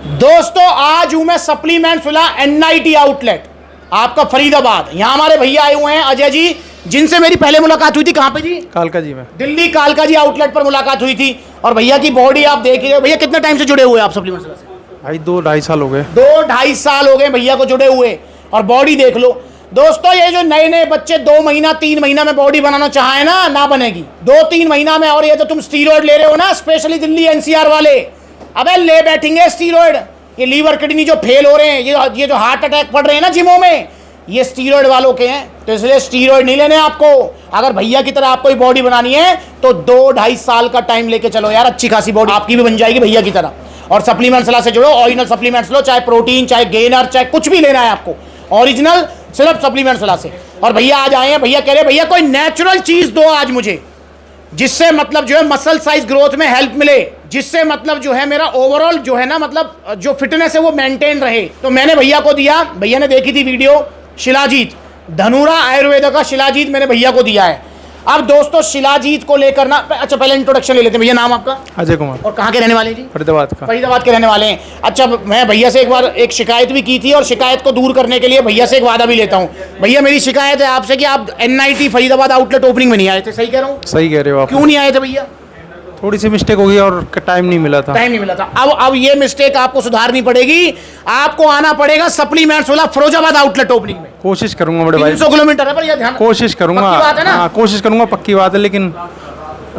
दोस्तों आज हूं मैं सप्लीमेंट फिला एनआईटी आउटलेट आपका फरीदाबाद। यहाँ हमारे भैया आए हुए हैं अजय जी, जिनसे मेरी पहले मुलाकात हुई थी। कहाँ पे जी? कालका जी में, दिल्ली कालका जी आउटलेट पर मुलाकात हुई थी। और भैया की बॉडी आप देख रहे हो। भैया कितने टाइम से जुड़े हुए आप सप्लीमेंट फिला से? भाई 2-2.5 साल हो गए। 2-2.5 साल हो गए भैया को जुड़े हुए। और बॉडी देख लो दोस्तों, ये जो नए नए बच्चे 2 महीना 3 महीना में बॉडी बनाना चाहे ना बनेगी 2-3 महीना में। और ये तो तुम स्टीरॉयड ले रहे हो ना, स्पेशली दिल्ली एनसीआर वाले, अबे ले बैठेंगे स्टीरॉयड। ये लीवर किडनी जो फेल हो रहे हैं, ये जो हार्ट अटैक पड़ रहे हैं ना जिमों में, ये स्टीरॉयड वालों के हैं। तो इसलिए स्टीरॉयड नहीं लेने आपको। अगर भैया की तरह आपको बॉडी बनानी है तो 2-2.5 साल का टाइम लेके चलो यार, अच्छी खासी बॉडी आपकी भी बन जाएगी भैया की तरह। और सप्लीमेंट फिला से जुड़ो, ओरिजिनल सप्लीमेंट्स लो, चाहे प्रोटीन चाहे गेनर चाहे कुछ भी लेना है आपको, ओरिजिनल सिर्फ सप्लीमेंट फिला से। और भैया आज आए हैं, भैया कह रहे भैया कोई नेचुरल चीज दो आज मुझे, जिससे मतलब जो है मसल साइज ग्रोथ में हेल्प मिले, जिससे मतलब जो है मेरा ओवरऑल जो है ना मतलब जो फिटनेस है वो मेंटेन रहे। तो मैंने भैया को दिया, भैया ने देखी थी वीडियो, शिलाजीत धनुरा आयुर्वेदा का शिलाजीत मैंने भैया को दिया है। अब दोस्तों शिलाजीत को लेकर ना, अच्छा पहले इंट्रोडक्शन ले लेते हैं। भैया नाम आपका? अजय कुमार। और कहाँ के रहने वाले हैं जी? फरीदाबाद का। फरीदाबाद के रहने वाले हैं। अच्छा मैं भैया से एक बार एक शिकायत भी की थी, और शिकायत को दूर करने के लिए भैया से एक वादा भी लेता हूँ। भैया मेरी शिकायत है आपसे कि आप एनआईटी फरीदाबाद आउटलेट ओपनिंग में नहीं आए थे, सही कह रहा हूँ? सही कह रहे हो आप। क्यों नहीं आए थे भैया? थोड़ी सी मिस्टेक हो गई और टाइम नहीं मिला था। टाइम नहीं मिला था। अब ये मिस्टेक आपको सुधारनी पड़ेगी। आपको आना पड़ेगा सप्लीमेंट्स वाला फिरोजाबाद आउटलेट ओपनिंग में। कोशिश करूंगा बड़े भाई। 300 किलोमीटर है पर ये ध्यान, कोशिश करूंगा। पक्की बात है ना? हाँ कोशिश करूंगा, पक्की बात है, लेकिन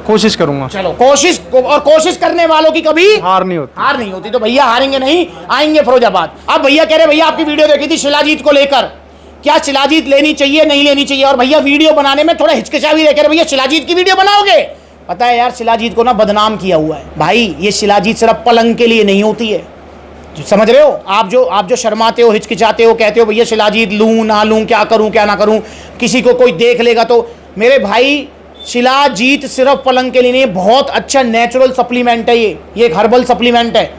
कोशिश करूंगा। चलो कोशिश, और कोशिश करने वालों की कभी हार नहीं होती। हार नहीं होती। तो भैया हारेंगे नहीं, आएंगे फिरोजाबाद। अब भैया कह रहे भैया आपकी वीडियो देखी थी शिलाजीत को लेकर, क्या शिलाजीत लेनी चाहिए नहीं लेनी चाहिए? और भैया वीडियो बनाने में थोड़ा हिचकिचा भी रहे, भैया शिलाजीत की वीडियो बनाओगे? पता है यार शिलाजीत को ना बदनाम किया हुआ है भाई। ये शिलाजीत सिर्फ पलंग के लिए नहीं होती है, समझ रहे हो? आप जो शर्माते हो, हिचकिचाते हो, कहते हो भैया शिलाजीत लूं ना लूं, क्या करूं क्या ना करूं, किसी को कोई देख लेगा तो। मेरे भाई शिलाजीत सिर्फ पलंग के लिए नहीं, बहुत अच्छा नेचुरल सप्लीमेंट है ये एक हर्बल सप्लीमेंट है।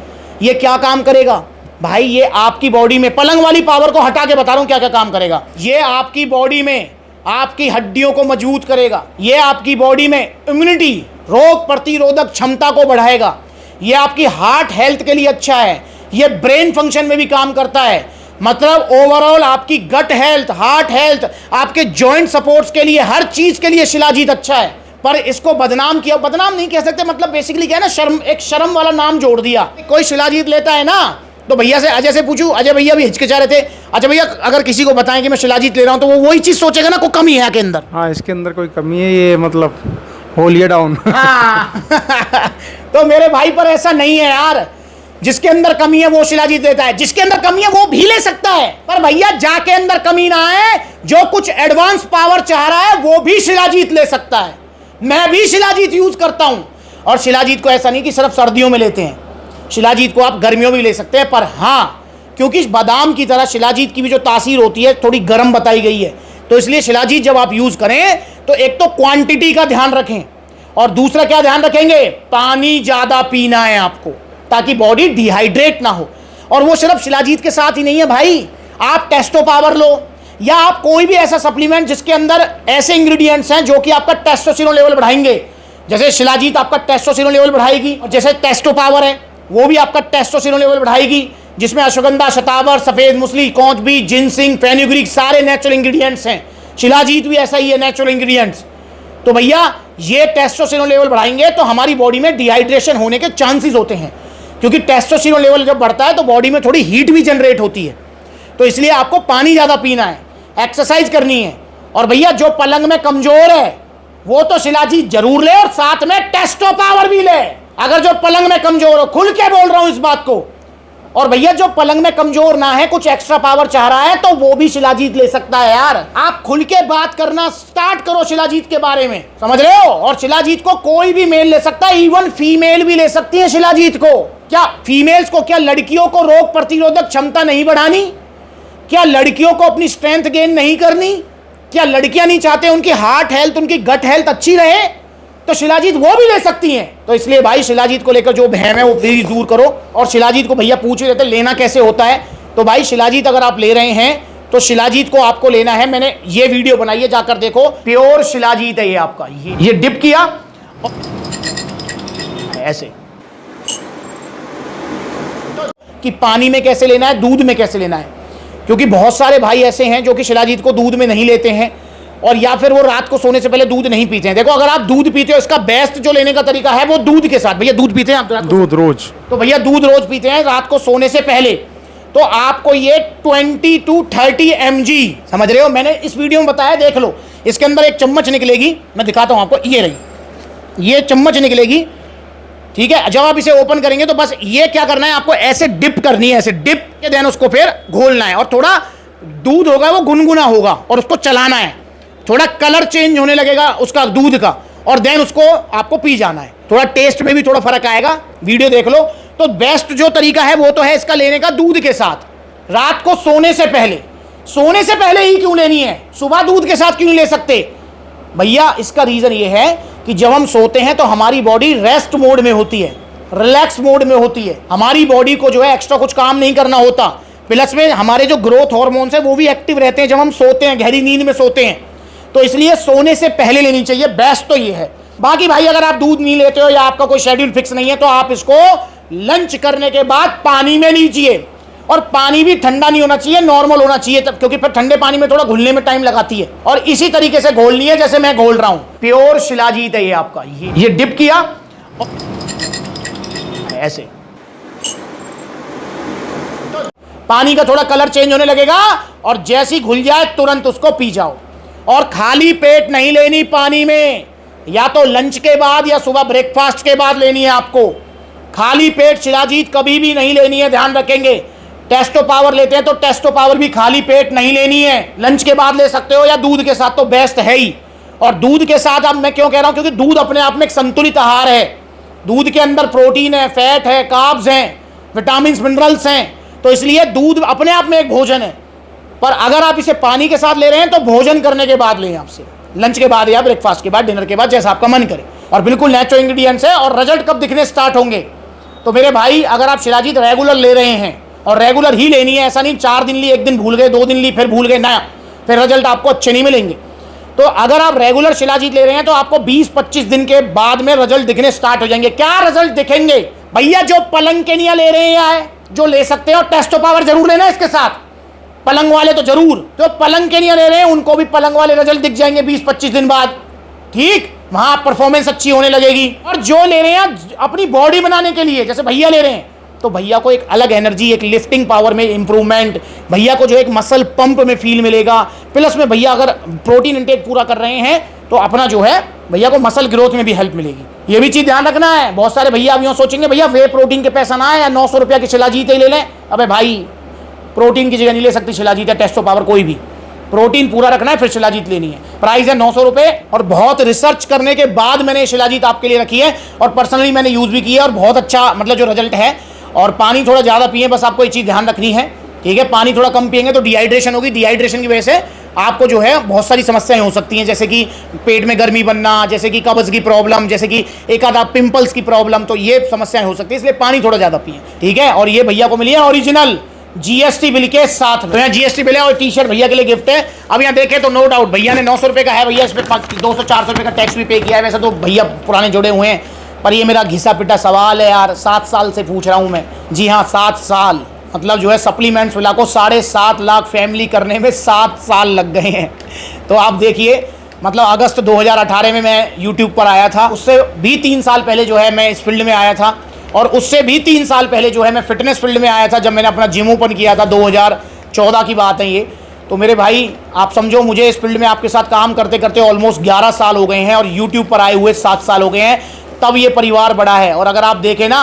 ये क्या काम करेगा भाई? ये आपकी बॉडी में पलंग वाली पावर को हटा के बता रहा हूं क्या क्या काम करेगा। ये आपकी बॉडी में आपकी हड्डियों को मजबूत करेगा। ये आपकी बॉडी में इम्यूनिटी, रोग प्रतिरोधक क्षमता को बढ़ाएगा। ये आपकी हार्ट हेल्थ के लिए अच्छा है। ये ब्रेन फंक्शन में भी काम करता है। मतलब ओवरऑल आपकी गट हेल्थ, हार्ट हेल्थ, आपके जॉइंट सपोर्ट्स के लिए, हर चीज के लिए शिलाजीत अच्छा है। पर इसको बदनाम किया, बदनाम नहीं कह सकते, मतलब बेसिकली क्या है ना, शर्म, एक शर्म वाला नाम जोड़ दिया। कोई शिलाजीत लेता है ना तो भैया से, अजय से पूछूं, अजय भैया भी हिचकिचा रहे थे। अच्छा भैया अगर किसी को बताएं कि मैं शिलाजीत ले रहा हूं तो वो वही चीज सोचेगा ना, कोई कमी है के अंदर। हाँ इसके अंदर कोई कमी है, ये मतलब हो लिया डाउन। हाँ तो मेरे भाई पर ऐसा नहीं है यार, जिसके अंदर कमी है वो शिलाजीत लेता है, जिसके अंदर कमी है वो भी ले सकता है। पर भैया जाके अंदर कमी ना है, जो कुछ एडवांस पावर चाह रहा है वो भी शिलाजीत ले सकता है। मैं भी शिलाजीत यूज करता हूं। और शिलाजीत को ऐसा नहीं कि सिर्फ सर्दियों में लेते हैं, शिलाजीत को आप गर्मियों में भी ले सकते हैं। पर हाँ, क्योंकि बादाम की तरह शिलाजीत की भी जो तासीर होती है थोड़ी गर्म बताई गई है, तो इसलिए शिलाजीत जब आप यूज करें तो एक तो क्वांटिटी का ध्यान रखें, और दूसरा क्या ध्यान रखेंगे, पानी ज्यादा पीना है आपको, ताकि बॉडी डिहाइड्रेट ना हो। और वो सिर्फ शिलाजीत के साथ ही नहीं है भाई, आप टेस्टो पावर लो, या आप कोई भी ऐसा सप्लीमेंट जिसके अंदर ऐसे इंग्रेडिएंट्स हैं जो कि आपका टेस्टोस्टेरोन लेवल बढ़ाएंगे। जैसे शिलाजीत आपका टेस्टोस्टेरोन लेवल बढ़ाएगी, और जैसे टेस्टो पावर है वो भी आपका टेस्टोस्टेरोन लेवल बढ़ाएगी, जिसमें अश्वगंधा, शतावर, सफेद मूसली, कौच बीज, जिनसिंग, फेनुग्रीक सारे नेचुरल इंग्रेडिएंट्स हैं। शिलाजीत भी ऐसा ही है, नेचुरल इंग्रेडिएंट्स। तो भैया ये टेस्टोस्टेरोन लेवल बढ़ाएंगे तो हमारी बॉडी में डिहाइड्रेशन होने के चांसेस होते हैं, क्योंकि टेस्टोस्टेरोन लेवल जब बढ़ता है तो बॉडी में थोड़ी हीट भी जनरेट होती है। तो इसलिए आपको पानी ज़्यादा पीना है, एक्सरसाइज करनी है। और भैया जो पलंग में कमजोर है वो तो शिलाजीत जरूर ले, और साथ में टेस्टो पावर भी ले। अगर जो पलंग में कमजोर हो, खुल के बोल रहा हूं इस बात को। और भैया जो पलंग में कमजोर ना है, कुछ एक्स्ट्रा पावर चाह रहा है, तो वो भी शिलाजीत ले सकता है यार। आप खुल के बात करना स्टार्ट करो शिलाजीत के बारे में, समझ रहे हो? और शिलाजीत को कोई भी मेल ले सकता है, इवन फीमेल भी ले सकती है शिलाजीत को। क्या फीमेल्स को, क्या लड़कियों को रोग प्रतिरोधक क्षमता नहीं बढ़ानी? क्या लड़कियों को अपनी स्ट्रेंथ गेन नहीं करनी? क्या लड़कियां नहीं चाहते उनकी हार्ट हेल्थ, उनकी गट हेल्थ अच्छी रहे? तो शिलाजीत वो भी ले सकती हैं। तो इसलिए भाई शिलाजीत को लेकर जो बहम है वो प्लीज दूर करो। और शिलाजीत को भैया पूछ रहे थे लेना कैसे होता है, तो भाई शिलाजीत अगर आप ले रहे हैं तो शिलाजीत को आपको लेना है, मैंने ये वीडियो बनाई है, जाकर देखो, प्योर शिलाजीत है ये आपका। ये डिप किया ऐसे, कि पानी में कैसे लेना है, दूध में कैसे लेना है। क्योंकि बहुत सारे भाई ऐसे हैं जो कि शिलाजीत को दूध में नहीं लेते हैं, और या फिर वो रात को सोने से पहले दूध नहीं पीते हैं। देखो, अगर आप दूध पीते हो, इसका बेस्ट जो लेने का तरीका है वो दूध के साथ। भैया दूध पीते हैं आप? दूध रोज। तो भैया दूध रोज पीते हैं रात को सोने से पहले, तो आपको ये 20 to 30 mg, समझ रहे हो, मैंने इस वीडियो में बताया, देख लो। इसके अंदर एक चम्मच निकलेगी, मैं दिखाता हूं आपको, ये रही, ये चम्मच निकलेगी, ठीक है। जब आप इसे ओपन करेंगे तो बस ये क्या करना है, आपको ऐसे डिप करनी है, ऐसे डिप के देन उसको फिर घोलना है, और थोड़ा दूध होगा वो गुनगुना होगा, और उसको चलाना है, थोड़ा कलर चेंज होने लगेगा उसका दूध का, और देन उसको आपको पी जाना है। थोड़ा टेस्ट में भी थोड़ा फर्क आएगा, वीडियो देख लो। तो बेस्ट जो तरीका है वो तो है इसका लेने का दूध के साथ, रात को सोने से पहले। सोने से पहले ही क्यों लेनी है, सुबह दूध के साथ क्यों नहीं ले सकते? भैया इसका रीजन ये है कि जब हम सोते हैं तो हमारी बॉडी रेस्ट मोड में होती है, रिलैक्स मोड में होती है। हमारी बॉडी को जो है एक्स्ट्रा कुछ काम नहीं करना होता, प्लस में हमारे जो ग्रोथ हार्मोन्स है वो भी एक्टिव रहते हैं जब हम सोते हैं, गहरी नींद में सोते हैं। तो इसलिए सोने से पहले लेनी चाहिए, बेस्ट तो ये है। बाकी भाई अगर आप दूध नहीं लेते हो या आपका कोई शेड्यूल फिक्स नहीं है तो आप इसको लंच करने के बाद पानी में लीजिए, और पानी भी ठंडा नहीं होना चाहिए, नॉर्मल होना चाहिए तब, क्योंकि फिर ठंडे पानी में थोड़ा घुलने में टाइम लगाती है। और इसी तरीके से घोलनी है जैसे मैं घोल रहा हूं। प्योर शिलाजीत है ये आपका, ये डिप किया ऐसे, तो पानी का थोड़ा कलर चेंज होने लगेगा, और जैसे ही घुल जाए तुरंत उसको पी जाओ। और खाली पेट नहीं लेनी पानी में, या तो लंच के बाद या सुबह ब्रेकफास्ट के बाद लेनी है आपको। खाली पेट शिलाजीत कभी भी नहीं लेनी है, ध्यान रखेंगे। टेस्टो पावर लेते हैं तो टेस्टो पावर भी खाली पेट नहीं लेनी है, लंच के बाद ले सकते हो या दूध के साथ, तो बेस्ट है ही। और दूध के साथ अब मैं क्यों कह रहा हूं, क्योंकि दूध अपने आप में एक संतुलित आहार है। दूध के अंदर प्रोटीन है, फैट है, कार्ब्स हैं, विटामिन मिनरल्स हैं, तो इसलिए दूध अपने आप में एक भोजन है। पर अगर आप इसे पानी के साथ ले रहे हैं तो भोजन करने के बाद लें, आपसे लंच के बाद या ब्रेकफास्ट के बाद, डिनर के बाद, जैसा आपका मन करे। और बिल्कुल नेचुरल इंग्रेडिएंट्स है। और रिजल्ट कब दिखने स्टार्ट होंगे, तो मेरे भाई अगर आप शिलाजीत रेगुलर ले रहे हैं, और रेगुलर ही लेनी है, ऐसा नहीं 4 दिन ली, 1 दिन भूल गए, 2 दिन ली फिर भूल गए, ना, फिर रिजल्ट आपको अच्छे नहीं मिलेंगे। तो अगर आप रेगुलर शिलाजीत ले रहे हैं तो आपको 20-25 दिन के बाद में रिजल्ट दिखने स्टार्ट हो जाएंगे। क्या रिजल्ट दिखेंगे भैया? जो पलंग के नहीं ले रहे हैं, जो ले सकते हो, टेस्टो पावर जरूर लेना इसके साथ, पलंग वाले तो जरूर, जो पलंग के नहीं ले रहे हैं उनको भी पलंग वाले रिजल्ट दिख जाएंगे 20-25 दिन बाद, ठीक, वहां परफॉर्मेंस अच्छी होने लगेगी। और जो ले रहे हैं अपनी बॉडी बनाने के लिए, जैसे भैया ले रहे हैं, तो भैया को एक अलग एनर्जी, एक लिफ्टिंग पावर में इंप्रूवमेंट, भैया को जो एक मसल पंप में फील मिलेगा। प्लस में भैया अगर प्रोटीन इंटेक पूरा कर रहे हैं तो अपना जो है भैया को मसल ग्रोथ में भी हेल्प मिलेगी। ये भी चीज़ ध्यान रखना है। बहुत सारे भैया अब यूँ सोचेंगे भैया वे प्रोटीन के पैसा ना है या 900 रुपया की शिलाजीत ही ले लें। अबे भाई, प्रोटीन की जगह नहीं ले सकती शिलाजीत या टेस्टो पावर, कोई भी प्रोटीन पूरा रखना है फिर शिलाजीत लेनी है। प्राइस है 900 रुपये, और बहुत रिसर्च करने के बाद मैंने शिलाजीत आपके लिए रखी है, और पर्सनली मैंने यूज़ भी किया है, और बहुत अच्छा मतलब जो रिजल्ट है। और पानी थोड़ा ज़्यादा पिए, बस आपको ये चीज़ ध्यान रखनी है, ठीक है। पानी थोड़ा कम पिएंगे तो डिहाइड्रेशन होगी, डिहाइड्रेशन की वजह से आपको जो है बहुत सारी समस्याएं हो सकती हैं, जैसे कि पेट में गर्मी बनना, जैसे कि कब्ज़ की प्रॉब्लम, जैसे कि एक आधा पिंपल्स की प्रॉब्लम, तो ये समस्याएं हो सकती है, इसलिए पानी थोड़ा ज़्यादा पिए, ठीक है। और ये भैया को मिली है ओरिजिनल जीएसटी बिल के साथ में, तो यहाँ जीएसटी बिल है और टी शर्ट भैया के लिए गिफ्ट है। अब यहाँ देखें तो नो डाउट भैया ने 900 रुपये का है, भैया इस पर 200-400 रुपये का टैक्स भी पे किया है। वैसे तो भैया पुराने जुड़े हुए हैं, पर ये मेरा घिसा पिटा सवाल है यार, 7 साल से पूछ रहा हूँ मैं। जी हाँ, 7 साल, मतलब जो है सप्लीमेंट्स मिला को 7.5 लाख फैमिली करने में 7 साल लग गए हैं। तो आप देखिए, मतलब अगस्त 2018 में मैं यूट्यूब पर आया था, उससे भी 3 साल पहले जो है मैं इस फील्ड में आया था, और उससे भी 3 साल पहले जो है मैं फिटनेस फील्ड में आया था, जब मैंने अपना जिम ओपन किया था। 2014 की बात है ये। तो मेरे भाई आप समझो, मुझे इस फील्ड में आपके साथ काम करते करते ऑलमोस्ट 11 साल हो गए हैं, और यूट्यूब पर आए हुए 7 साल हो गए हैं, तब ये परिवार बड़ा है। और अगर आप देखें ना,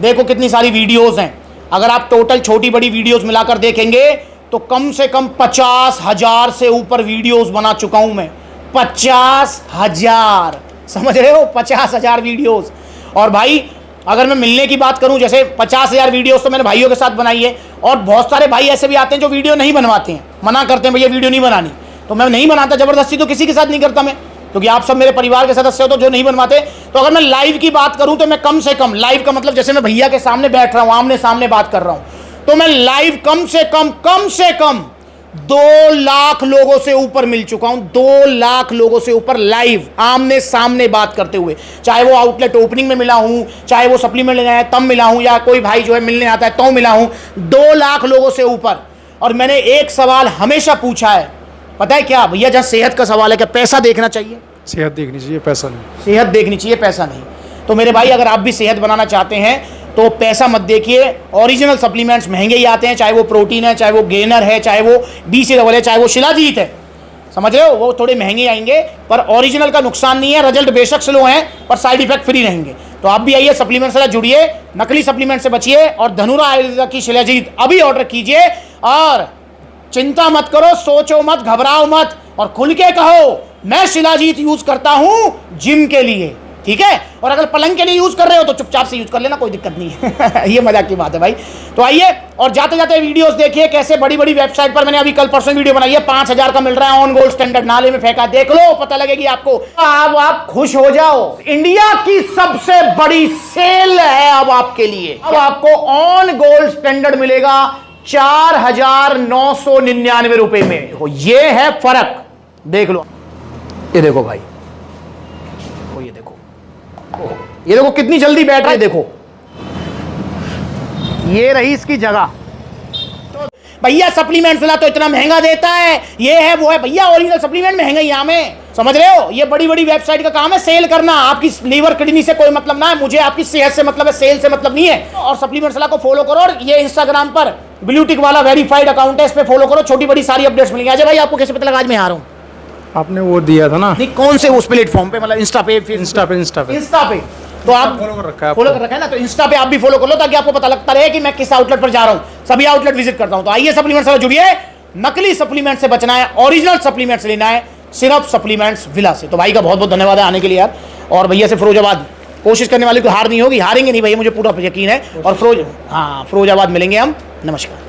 देखो कितनी सारी वीडियोज़ हैं, अगर आप टोटल छोटी बड़ी वीडियोज़ मिलाकर देखेंगे तो कम से कम 50,000 से ऊपर वीडियोज़ बना चुका हूँ मैं। 50,000, समझ रहे हो, 50,000 वीडियोज़। और भाई अगर मैं मिलने की बात करूं, जैसे 50,000 वीडियोस तो मैंने भाइयों के साथ बनाई है, और बहुत सारे भाई ऐसे भी आते हैं जो वीडियो नहीं बनवाते हैं, मना करते हैं भैया वीडियो नहीं बनानी, तो मैं नहीं बनाता, ज़बरदस्ती तो किसी के साथ नहीं करता मैं, क्योंकि आप सब मेरे परिवार के सदस्य हो तो जो नहीं बनवाते। तो अगर मैं लाइव की बात करूं तो मैं कम से कम, लाइव का मतलब जैसे मैं भैया के सामने बैठ रहा हूं, आमने सामने बात कर रहा हूं, तो मैं लाइव कम से कम 2 लाख लोगों से ऊपर मिल चुका हूं, 2 लाख लोगों से ऊपर लाइव आमने सामने बात करते हुए, चाहे वो आउटलेट ओपनिंग में मिला हूं, चाहे वो सप्लीमेंट लेने आया तब मिला हूं, या कोई भाई जो है मिलने आता है तो मिला हूं, 2 लाख लोगों से ऊपर। और मैंने एक सवाल हमेशा पूछा है, पता है क्या भैया, जहां सेहत का सवाल है, क्या पैसा देखना चाहिए? सेहत देखनी चाहिए, पैसा नहीं। सेहत देखनी चाहिए, पैसा नहीं। तो मेरे भाई अगर आप भी सेहत बनाना चाहते हैं तो पैसा मत देखिए, ओरिजिनल सप्लीमेंट्स महंगे ही आते हैं, चाहे वो प्रोटीन है, चाहे वो गेनर है, चाहे वो BC है, चाहे वो शिलाजीत है, समझ रहे हो, वो थोड़े महंगे आएंगे पर ओरिजिनल का नुकसान नहीं है, रिजल्ट बेशक स्लो हैं पर साइड इफेक्ट फ्री रहेंगे। तो आप भी आइए सप्लीमेंट से जुड़िए, नकली सप्लीमेंट से बचिए और धनुरा आयुर्वेदा की शिलाजीत अभी ऑर्डर कीजिए। और चिंता मत करो, सोचो मत, घबराओ मत और खुल के कहो मैं शिलाजीत यूज करता हूं जिम के लिए, ठीक है? और अगर पलंग के लिए यूज कर रहे हो तो चुपचाप से यूज कर लेना, कोई दिक्कत नहीं है। ये मजाक की बात है भाई। तो आइए और जाते जाते वीडियोस देखिए, कैसे बड़ी बड़ी वेबसाइट पर मैंने अभी कल परसों वीडियो बनाई है, 5000 का मिल रहा है ऑन गोल्ड स्टैंडर्ड, नाले में फेंका, देख लो पता लगेगी आपको। अब आप खुश हो जाओ, इंडिया की सबसे बड़ी सेल है अब आपके लिए। अब आपको ऑन गोल्ड स्टैंडर्ड मिलेगा 4999 रुपए में। ये है फर्क, देख लो, ये देखो भाई, ये देखो कितनी जल्दी बैठ रहा है, देखो ये रही इसकी जगह। तो भैया सप्लीमेंट वाला तो इतना महंगा देता है, ये है वो है, भैया ओरिजिनल सप्लीमेंट महंगा यहाँ में, समझ रहे हो? ये बड़ी बड़ी वेबसाइट का काम है सेल करना, आपकी लीवर किडनी से कोई मतलब ना है, मुझे आपकी सेहत से मतलब है, सेल से मतलब नहीं है। और सप्लीमेंट वाला को फॉलो करो, और ये इंस्टाग्राम पर ब्लूटिक वाला वेरीफाइड अकाउंट है, इस पे फॉलो करो, छोटी बड़ी सारी अपडेट्स मिलेंगी। अजय भाई आपको कैसे पता लगा आज मैं आ रहा हूँ? आपने वो दिया था ना, नहीं कौन से उस प्लेटफॉर्म पे, मतलब इंस्टा पे? इंस्टा पे तो आप फॉलो कर रखा है, फॉलो कर रखा है ना, तो इंस्टा पे आप भी फॉलो कर लो ताकि आपको पता लगता रहे कि मैं किस आउटलेट पर जा रहा हूं। सभी आउटलेट विजिट करता हूं। तो आइए सप्लीमेंट से जुड़िए, नकली सप्लीमेंट से बचना है, ओरिजिनल सप्लीमेंट्स लेना है, सिर्फ सप्लीमेंट्स विला से। तो भाई का बहुत बहुत धन्यवाद है आने के लिए यार। और भैया से फिरोजाबाद, कोशिश करने वाले को हार नहीं होगी, हारेंगे नहीं भैया, मुझे पूरा यकीन है। और फिरोजाबाद मिलेंगे हम। नमस्कार।